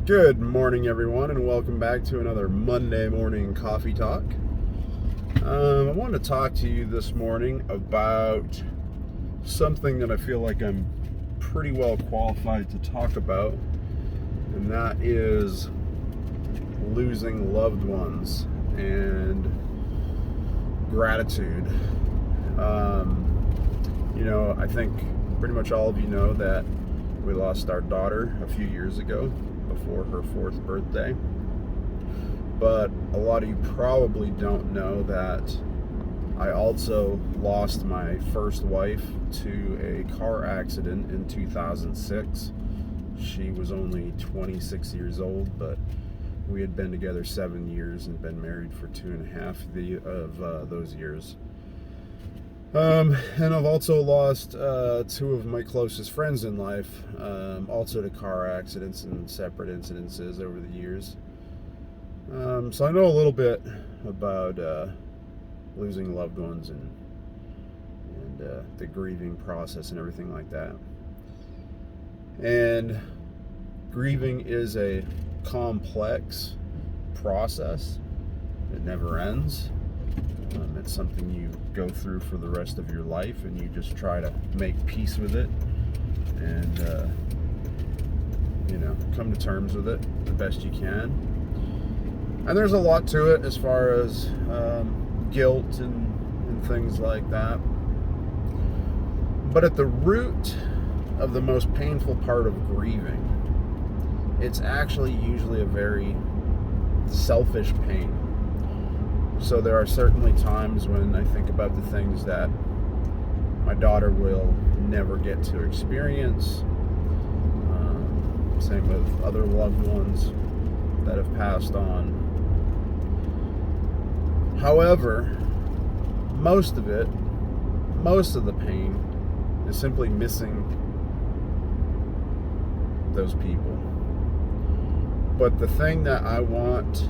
Good morning, everyone, and welcome back to another Monday morning coffee talk. I wanted to talk to you this morning about something that I feel like I'm pretty well qualified to talk about, and that is losing loved ones and gratitude. I think pretty much all of you know that we lost our daughter a few years ago, before her 4th birthday. But a lot of you probably don't know that I also lost my first wife to a car accident in 2006. She was only 26 years old, but we had been together 7 years and been married for 2.5 of those years. And I've also lost 2 of my closest friends in life, also to car accidents and separate incidences over the years. So I know a little bit about losing loved ones and the grieving process and everything like that. And grieving is a complex process. It never ends. It's something you go through for the rest of your life, and you just try to make peace with it and come to terms with it the best you can. And there's a lot to it as far as guilt and things like that. But at the root of the most painful part of grieving, it's actually usually a very selfish pain. So there are certainly times when I think about the things that my daughter will never get to experience. Same with other loved ones that have passed on. However, most of the pain is simply missing those people. But the thing that I want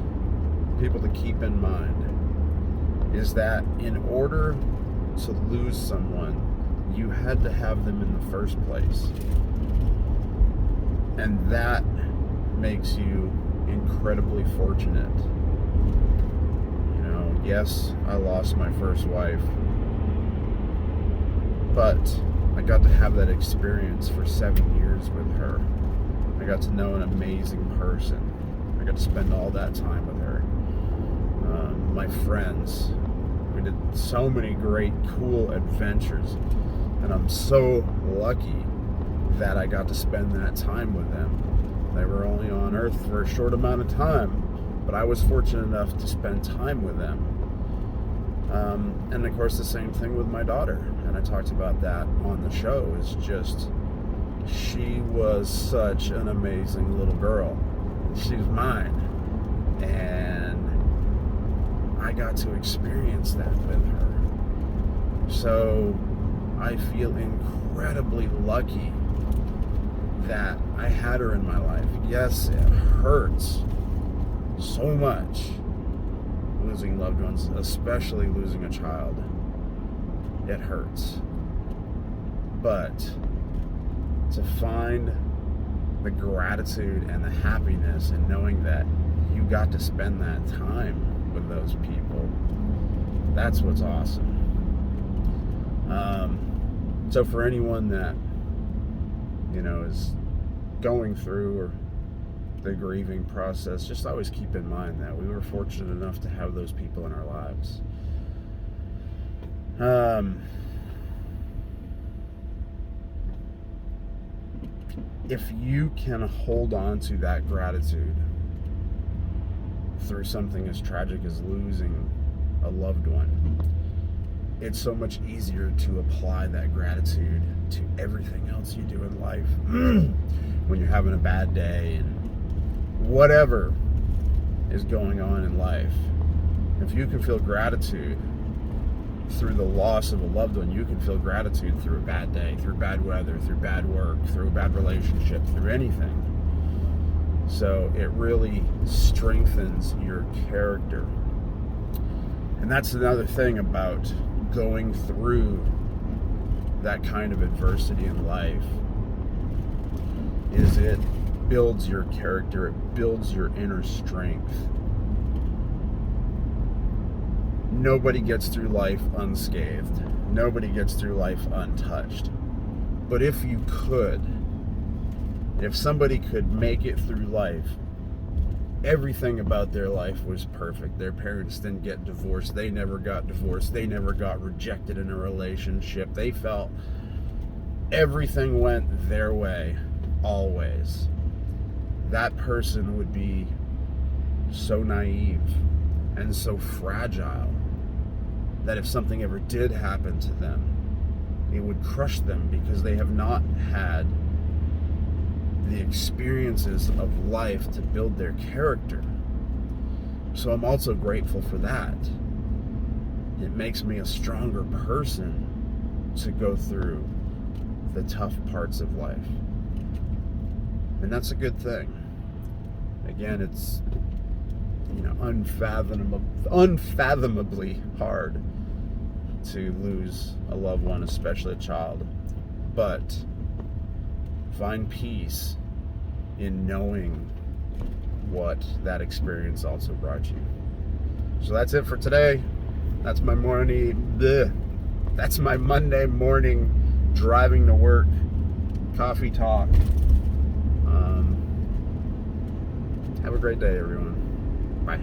people to keep in mind is that in order to lose someone, you had to have them in the first place. And that makes you incredibly fortunate. Yes, I lost my first wife, but I got to have that experience for 7 years with her. I got to know an amazing person. I got to spend all that time with her. My friends. We did so many great, cool adventures, and I'm so lucky that I got to spend that time with them. They were only on Earth for a short amount of time, but I was fortunate enough to spend time with them. And of course, the same thing with my daughter, and I talked about that on the show. Is just, she was such an amazing little girl. She was mine, and I got to experience that with her. So I feel incredibly lucky that I had her in my life. Yes, it hurts so much losing loved ones, especially losing a child. It hurts. But to find the gratitude and the happiness in knowing that you got to spend that time with those people, that's what's awesome. So for anyone that is going through or the grieving process, just always keep in mind that we were fortunate enough to have those people in our lives. If you can hold on to that gratitude through something as tragic as losing a loved one, it's so much easier to apply that gratitude to everything else you do in life. When you're having a bad day and whatever is going on in life, if you can feel gratitude through the loss of a loved one, you can feel gratitude through a bad day, through bad weather, through bad work, through a bad relationship, through anything. So it really strengthens your character. And that's another thing about going through that kind of adversity in life, is it builds your character, it builds your inner strength. Nobody gets through life unscathed. Nobody gets through life untouched. But if somebody could make it through life, everything about their life was perfect. Their parents didn't get divorced. They never got divorced. They never got rejected in a relationship. They felt everything went their way, always. That person would be so naive and so fragile that if something ever did happen to them, it would crush them because they have not had the experiences of life to build their character. So I'm also grateful for that. It makes me a stronger person to go through the tough parts of life. And that's a good thing. Again, it's unfathomably hard to lose a loved one, especially a child. But find peace in knowing what that experience also brought you. So that's it for today. That's my Monday morning driving to work coffee talk. Have a great day, everyone. Bye.